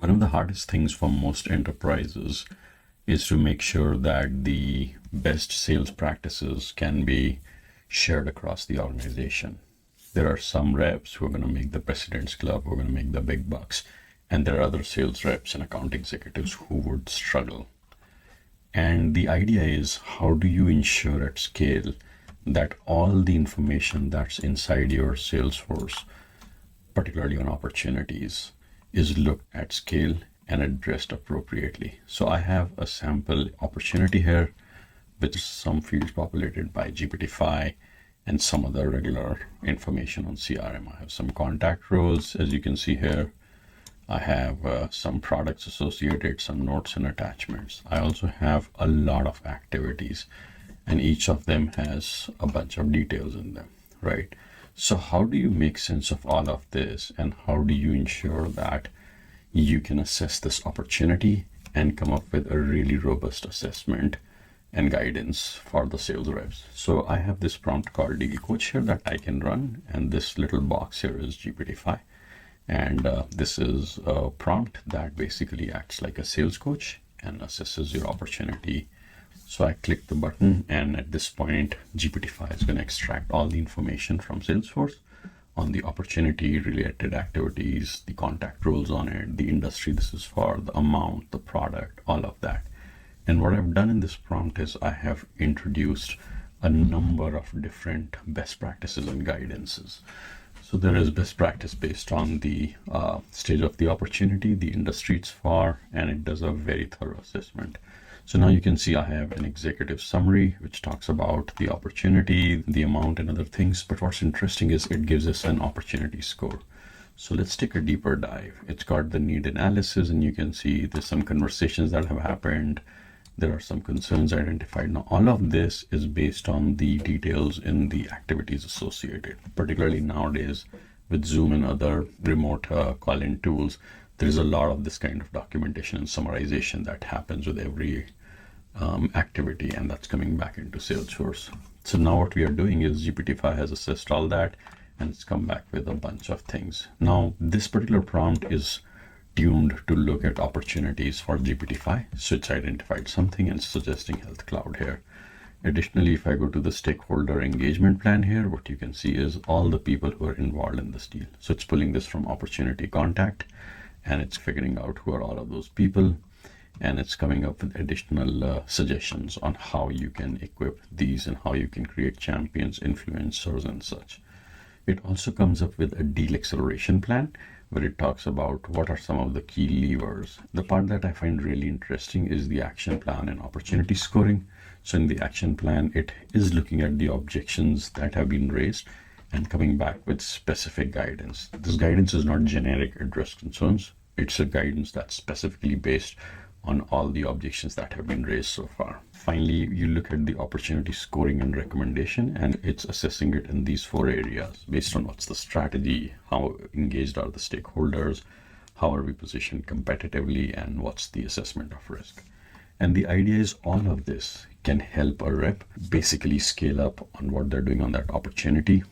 One of the hardest things for most enterprises is to make sure that the best sales practices can be shared across the organization. There are some reps who are going to make the President's Club, who are going to make the big bucks, and there are other sales reps and account executives who would struggle. And the idea is, how do you ensure at scale that all the information that's inside your Salesforce, particularly on opportunities, is looked at scale and addressed appropriately? So I have a sample opportunity here with some fields populated by GPTfy and some other regular information on CRM. I have some contact roles, as you can see here. I have some products associated, some notes and attachments. I also have a lot of activities, and each of them has a bunch of details in them, right? So how do you make sense of all of this, and how do you ensure that you can assess this opportunity and come up with a really robust assessment and guidance for the sales reps? So I have this prompt called DD Coach here that I can run, and this little box here is GPTfy. And this is a prompt that basically acts like a sales coach and assesses your opportunity. So I click the button, and at this point, GPTfy is going to extract all the information from Salesforce on the opportunity, related activities, the contact roles on it, the industry this is for, the amount, the product, all of that. And what I've done in this prompt is I have introduced a number of different best practices and guidances. So there is best practice based on the stage of the opportunity, the industry it's for, and it does a very thorough assessment. So now you can see I have an executive summary, which talks about the opportunity, the amount, and other things. But what's interesting is it gives us an opportunity score. So let's take a deeper dive. It's got the need analysis, and you can see there's some conversations that have happened. There are some concerns identified. Now, all of this is based on the details in the activities associated, particularly nowadays with Zoom and other remote call-in tools. There's a lot of this kind of documentation and summarization that happens with every activity, and that's coming back into Salesforce. So now what we are doing is GPTfy has assessed all that, and it's come back with a bunch of things. Now, this particular prompt is tuned to look at opportunities for GPTfy. So it's identified something and suggesting Health Cloud here. Additionally, if I go to the stakeholder engagement plan here, what you can see is all the people who are involved in this deal. So it's pulling this from opportunity contact, and it's figuring out who are all of those people. And it's coming up with additional suggestions on how you can equip these and how you can create champions, influencers, and such. It also comes up with a deal acceleration plan, where it talks about what are some of the key levers. The part that I find really interesting is the action plan and opportunity scoring. So in the action plan, it is looking at the objections that have been raised and coming back with specific guidance. This guidance is not generic address concerns. It's a guidance that's specifically based on all the objections that have been raised so far. Finally, you look at the opportunity scoring and recommendation, and it's assessing it in these 4 areas based on what's the strategy, how engaged are the stakeholders, how are we positioned competitively, and what's the assessment of risk. And the idea is all of this can help a rep basically scale up on what they're doing on that opportunity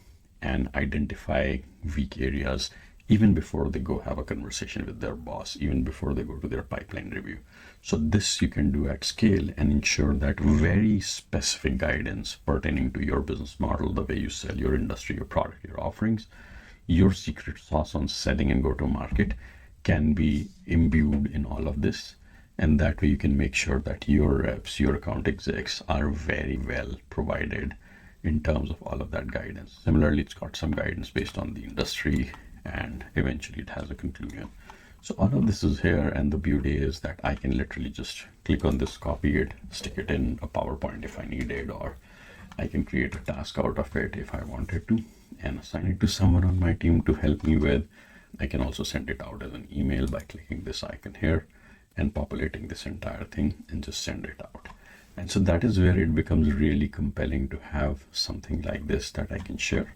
and identify weak areas even before they go have a conversation with their boss, even before they go to their pipeline review. So this you can do at scale and ensure that very specific guidance pertaining to your business model, the way you sell, your industry, your product, your offerings, your secret sauce on selling and go to market can be imbued in all of this. And that way you can make sure that your reps, your account execs are very well provided in terms of all of that guidance. Similarly, it's got some guidance based on the industry, and eventually it has a conclusion. So all of this is here, and the beauty is that I can literally just click on this, copy it, stick it in a PowerPoint if I needed, or I can create a task out of it if I wanted to and assign it to someone on my team to help me with. I can also send it out as an email by clicking this icon here and populating this entire thing and just send it out. And so that is where it becomes really compelling to have something like this that I can share.